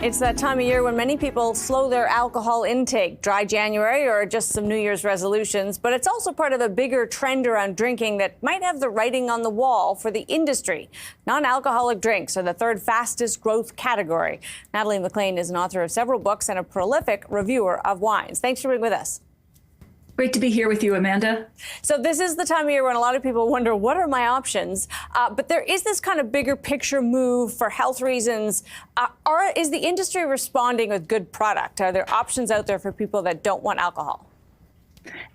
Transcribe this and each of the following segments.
It's that time of year when many people slow their alcohol intake, dry January or just some New Year's resolutions. But it's also part of a bigger trend around drinking that might have the writing on the wall for the industry. Non-alcoholic drinks are the third fastest growth category. Natalie MacLean is an author of several books and a prolific reviewer of wines. Thanks for being with us. Great to be here with you, Amanda. So this is the time of year when a lot of people wonder, what are my options? But there is this kind of bigger picture move for health reasons. Is the industry responding with good product? Are there options out there for people that don't want alcohol?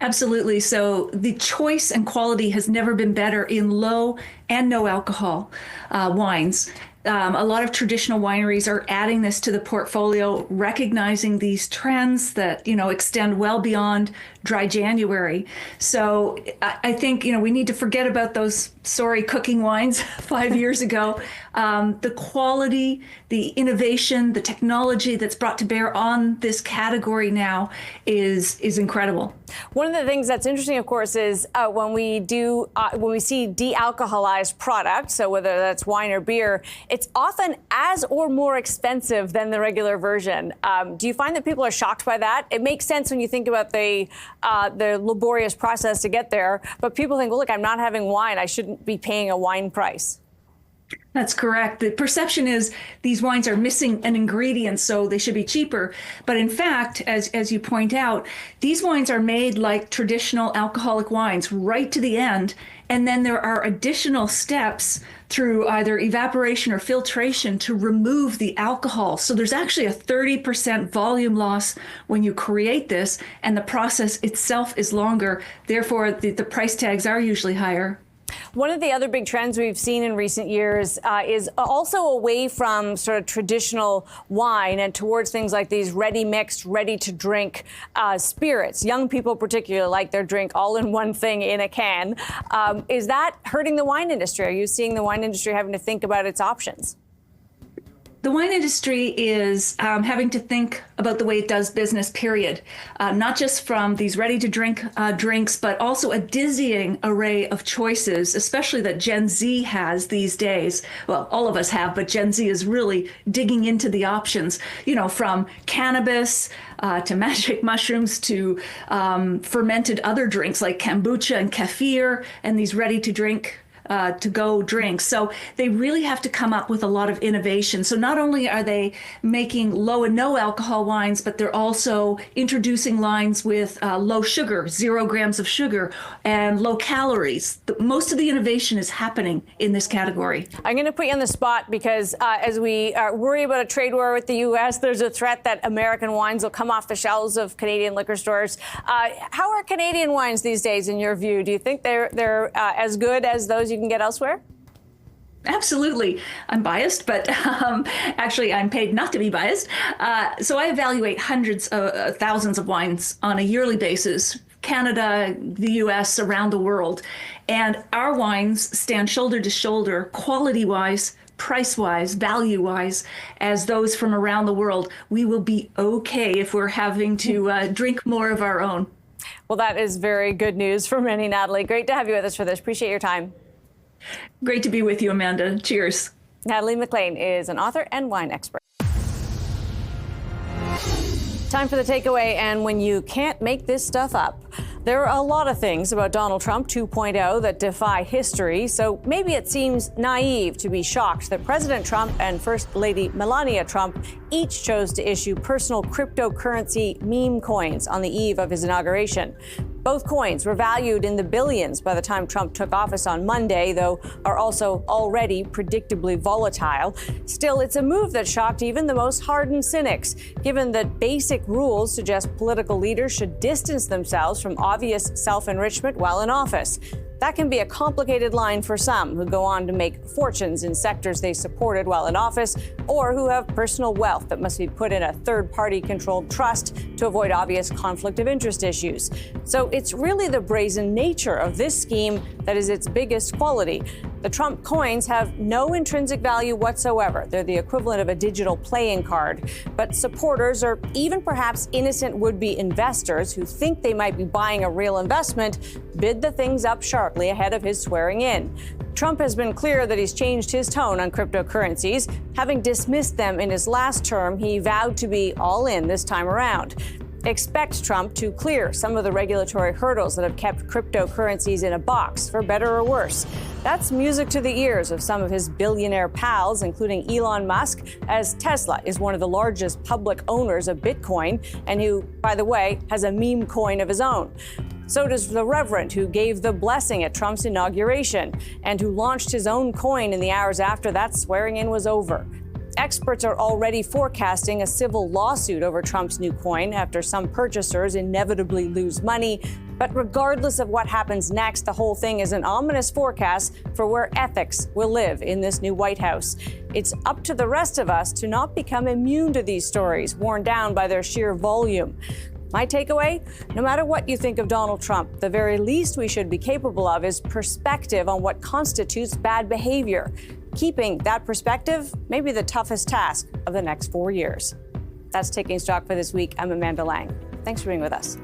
Absolutely. So the choice and quality has never been better in low and no alcohol wines. A lot of traditional wineries are adding this to the portfolio, recognizing these trends that, extend well beyond dry January. So I think, we need to forget about those sorry cooking wines 5 years ago. The quality, the innovation, the technology that's brought to bear on this category now is incredible. One of the things that's interesting, of course, is when we see de-alcoholized products, so whether that's wine or beer, it's often as or more expensive than the regular version. Do you find that people are shocked by that? It makes sense when you think about the laborious process to get there, but people think, well, look, I'm not having wine. I shouldn't be paying a wine price. That's correct. The perception is these wines are missing an ingredient, so they should be cheaper. But in fact, as you point out, these wines are made like traditional alcoholic wines right to the end. And then there are additional steps through either evaporation or filtration to remove the alcohol. So there's actually a 30% volume loss when you create this, and the process itself is longer. Therefore, the price tags are usually higher. One of the other big trends we've seen in recent years is also away from sort of traditional wine and towards things like these ready-mixed, ready-to-drink spirits. Young people particularly like their drink all in one thing in a can. Is that hurting the wine industry? Are you seeing the wine industry having to think about its options? The wine industry is having to think about the way it does business, period. Not just from these ready-to-drink drinks, but also a dizzying array of choices, especially that Gen Z has these days. Well, all of us have, but Gen Z is really digging into the options, from cannabis to magic mushrooms to fermented other drinks like kombucha and kefir and these ready-to-drink to-go drinks. So they really have to come up with a lot of innovation. So not only are they making low and no alcohol wines, but they're also introducing lines with low sugar, 0 grams of sugar, and low calories. Most of the innovation is happening in this category. I'm going to put you on the spot because as we worry about a trade war with the U.S., there's a threat that American wines will come off the shelves of Canadian liquor stores. How are Canadian wines these days, in your view? Do you think they're as good as those you can get elsewhere? Absolutely. I'm biased, but actually I'm paid not to be biased. So I evaluate hundreds of thousands of wines on a yearly basis, Canada, the US, around the world. And our wines stand shoulder to shoulder, quality-wise, price-wise, value-wise, as those from around the world. We will be okay if we're having to drink more of our own. Well, that is very good news for many, Natalie. Great to have you with us for this. Appreciate your time. Great to be with you, Amanda. Cheers. Natalie MacLean is an author and wine expert. Time for the takeaway, and when you can't make this stuff up. There are a lot of things about Donald Trump 2.0 that defy history, so maybe it seems naive to be shocked that President Trump and First Lady Melania Trump each chose to issue personal cryptocurrency meme coins on the eve of his inauguration. Both coins were valued in the billions by the time Trump took office on Monday, though are also already predictably volatile. Still, it's a move that shocked even the most hardened cynics, given that basic rules suggest political leaders should distance themselves from obvious self-enrichment while in office. That can be a complicated line for some who go on to make fortunes in sectors they supported while in office, or who have personal wealth that must be put in a third-party controlled trust to avoid obvious conflict of interest issues. So it's really the brazen nature of this scheme that is its biggest quality. The Trump coins have no intrinsic value whatsoever. They're the equivalent of a digital playing card. But supporters, or even perhaps innocent would-be investors who think they might be buying a real investment, bid the things up sharply ahead of his swearing in. Trump has been clear that he's changed his tone on cryptocurrencies. Having dismissed them in his last term, he vowed to be all in this time around. Expect Trump to clear some of the regulatory hurdles that have kept cryptocurrencies in a box, for better or worse. That's music to the ears of some of his billionaire pals, including Elon Musk, as Tesla is one of the largest public owners of Bitcoin, and who, by the way, has a meme coin of his own. So does the Reverend, who gave the blessing at Trump's inauguration, and who launched his own coin in the hours after that swearing in was over. Experts are already forecasting a civil lawsuit over Trump's new coin after some purchasers inevitably lose money. But regardless of what happens next, the whole thing is an ominous forecast for where ethics will live in this new White House. It's up to the rest of us to not become immune to these stories, worn down by their sheer volume. My takeaway? No matter what you think of Donald Trump, the very least we should be capable of is perspective on what constitutes bad behavior. Keeping that perspective may be the toughest task of the next 4 years. That's Taking Stock for this week. I'm Amanda Lang. Thanks for being with us.